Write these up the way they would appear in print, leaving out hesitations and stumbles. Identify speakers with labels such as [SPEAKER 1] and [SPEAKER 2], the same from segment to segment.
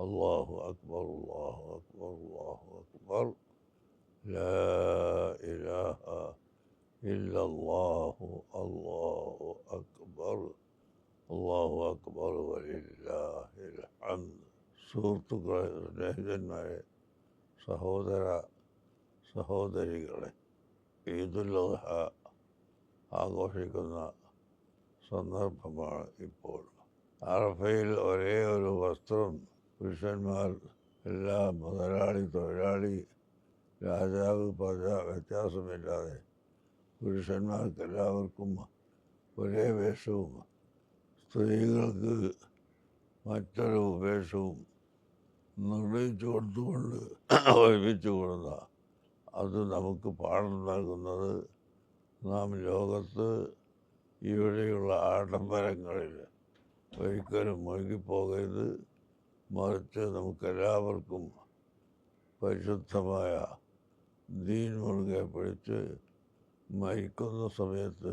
[SPEAKER 1] അല്ലാഹു അക്ബർ അല്ലാഹു അക്ബർ അല്ലാഹു അക്ബർ ലാ ഇലാഹ ഇല്ലല്ലാഹു അല്ലാഹു അക്ബർ അല്ലാഹു അക്ബർ വലില്ലാഹിൽ ഹംദ്. സുഹൃത്തുക്കളെ, സ്നേഹിതന്മാരെ, സഹോദരികളെ, ഈദുൽ അദ്ഹ ആഘോഷിക്കുന്ന സന്ദർഭമാണ് ഇപ്പോൾ. അറഫയിൽ ഒരേ ഒരു വസ്ത്രം പുരുഷന്മാർ, എല്ലാ മുതലാളി, തൊഴിലാളി, രാജാവ്, പ്രജ വ്യത്യാസമില്ലാതെ പുരുഷന്മാർക്കെല്ലാവർക്കും ഒരേ വേഷവും സ്ത്രീകൾക്ക് മറ്റൊരു വേഷവും നിർണയിച്ചു കൊടുത്തുകൊണ്ട് ഒരുമിച്ച് കൊടുത്ത അത് നമുക്ക് പാഠം നൽകുന്നത് നാം ലോകത്ത് ഇവിടെയുള്ള ആഡംബരങ്ങളിൽ ഒരിക്കലും മുഴുകിപ്പോകരുത്. മറിച്ച് നമുക്കെല്ലാവർക്കും പരിശുദ്ധമായ ദീൻ മുറുകെ പിടിച്ച് മരിക്കുന്ന സമയത്ത്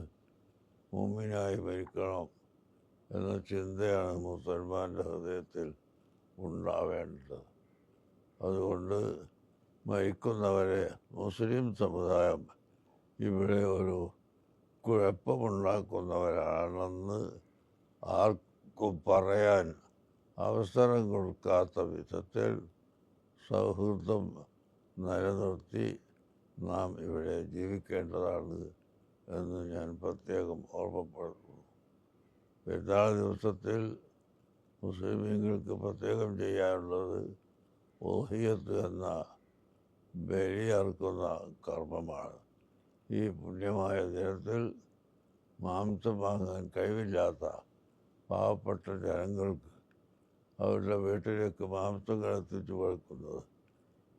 [SPEAKER 1] മുഅ്മിനായി മരിക്കണം എന്ന ചിന്തയാണ് മുസൽമാൻ്റെ ഹൃദയത്തിൽ ഉണ്ടാവേണ്ടത്. അതുകൊണ്ട് മരിക്കുന്നവരെ മുസ്ലിം സമുദായം ഇവിടെ ഒരു കുഴപ്പമുണ്ടാക്കുന്നവരാണെന്ന് ആർക്കും പറയാൻ അവസരം കൊടുക്കാത്ത വിധത്തിൽ സൗഹൃദം നിലനിർത്തി നാം ഇവിടെ ജീവിക്കേണ്ടതാണ് എന്ന് ഞാൻ പ്രത്യേകം ഓർമ്മപ്പെടുത്തുന്നു. പെരുന്നാൾ ദിവസത്തിൽ മുസ്ലിമീങ്ങൾക്ക് പ്രത്യേകം ചെയ്യാനുള്ളത് ഉദ്ഹിയ്യത്ത് എന്ന ബലിയറുക്കുന്ന കർമ്മമാണ്. ഈ പുണ്യമായ ദിനത്തിൽ മാംസം വാങ്ങാൻ കഴിവില്ലാത്ത പാവപ്പെട്ട ജനങ്ങൾക്ക് അവരുടെ വീട്ടിലേക്ക് മാംസങ്ങൾ എത്തിച്ചു കൊടുക്കുന്നത്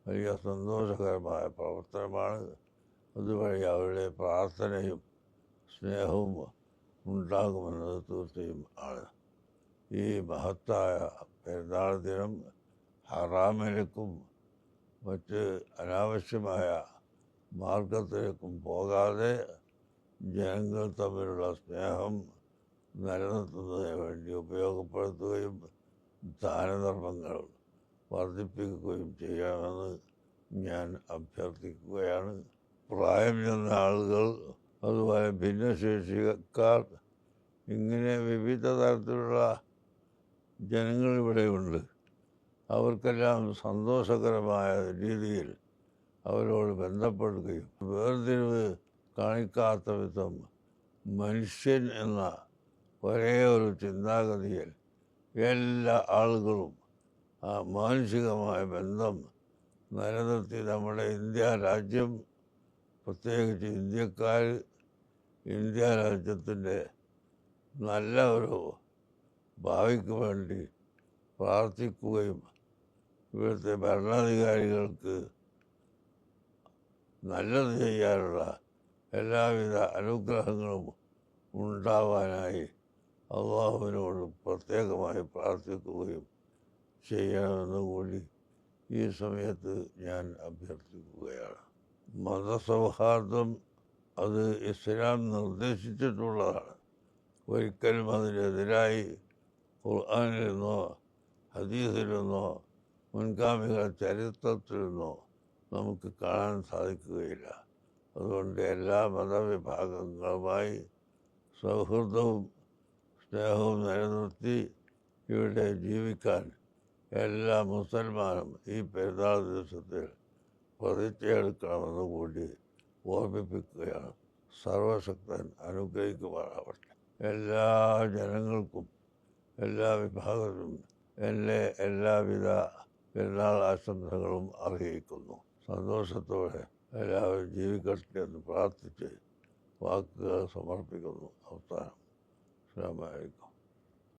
[SPEAKER 1] വലിയ സന്തോഷകരമായ പ്രവർത്തനമാണ്. അതുവഴി അവരുടെ പ്രാർത്ഥനയും സ്നേഹവും ഉണ്ടാകുമെന്നത് തീർച്ചയും ആണ്. ഈ മഹത്തായ പെരുന്നാൾ ദിനം ഹറാമിലേക്കും മറ്റ് അനാവശ്യമായ മാർഗത്തിലേക്കും പോകാതെ ജനങ്ങൾ തമ്മിലുള്ള സ്നേഹം നിലനിർത്തുന്നതിന് വേണ്ടി ഉപയോഗപ്പെടുത്തുകയും ദാനധർമ്മങ്ങൾ വർദ്ധിപ്പിക്കുകയും ചെയ്യണമെന്ന് ഞാൻ അഭ്യർത്ഥിക്കുകയാണ്. പ്രായം ചെന്ന ആളുകൾ, അതുപോലെ ഭിന്നശേഷിക്കാർ, ഇങ്ങനെ വിവിധ തരത്തിലുള്ള ജനങ്ങൾ ഇവിടെയുണ്ട്. അവർക്കെല്ലാം സന്തോഷകരമായ രീതിയിൽ അവരോട് ബന്ധപ്പെടുകയും വേർതിരിവ് കാണിക്കാത്ത വിധം മനുഷ്യൻ എന്ന ഒരേ ഒരു ചിന്താഗതിയിൽ എല്ലാ ആളുകളും ആ മാനുഷികമായ ബന്ധം നിലനിർത്തി നമ്മുടെ ഇന്ത്യ രാജ്യം, പ്രത്യേകിച്ച് ഇന്ത്യക്കാർ, ഇന്ത്യ രാജ്യത്തിൻ്റെ നല്ല ഒരു ഭാവിക്ക് വേണ്ടി പ്രാർത്ഥിക്കുകയും ഇവിടുത്തെ ഭരണാധികാരികൾക്ക് നല്ലത് ചെയ്യാനുള്ള എല്ലാവിധ അനുഗ്രഹങ്ങളും ഉണ്ടാവാനായി അള്ളാഹുവിനോട് പ്രത്യേകമായി പ്രാർത്ഥിക്കുകയും ചെയ്യണമെന്ന് കൂടി ഈ സമയത്ത് ഞാൻ അഭ്യർത്ഥിക്കുകയാണ്. മതസൗഹാർദ്ദം അത് ഇസ്ലാം നിർദ്ദേശിച്ചിട്ടുള്ളതാണ്. ഒരിക്കലും അതിനെതിരായി ഖുർആനിൽ നിന്നോ ഹദീസിൽ നിന്നോ മുൻഗാമികളുടെ ചരിത്രത്തിൽ നിന്നോ നമുക്ക് കാണാൻ സാധിക്കുകയില്ല. അതുകൊണ്ട് എല്ലാ മതവിഭാഗങ്ങളുമായി സൗഹൃദവും സ്നേഹവും നിലനിർത്തി ഇവിടെ ജീവിക്കാൻ എല്ലാ മുസൽമാനും ഈ പെരുന്നാൾ ദിവസത്തിൽ പ്രതിജ്ഞയെടുക്കണമെന്ന് കൂടി ഓർമ്മിപ്പിക്കുകയാണ്. സർവശക്തൻ അനുഗ്രഹിക്കുമാറാവട്ടെ. എല്ലാ ജനങ്ങൾക്കും, എല്ലാ വിഭാഗത്തിനും എൻ്റെ എല്ലാവിധ പെരുന്നാൾ ആശംസകളും അറിയിക്കുന്നു. സന്തോഷത്തോടെ എല്ലാവരും ജീവിക്കട്ടെ എന്ന് പ്രാർത്ഥിച്ച് വാക്കുകൾ സമർപ്പിക്കുന്നു. അവസാനം അസ്സലാമു അലൈക്കും.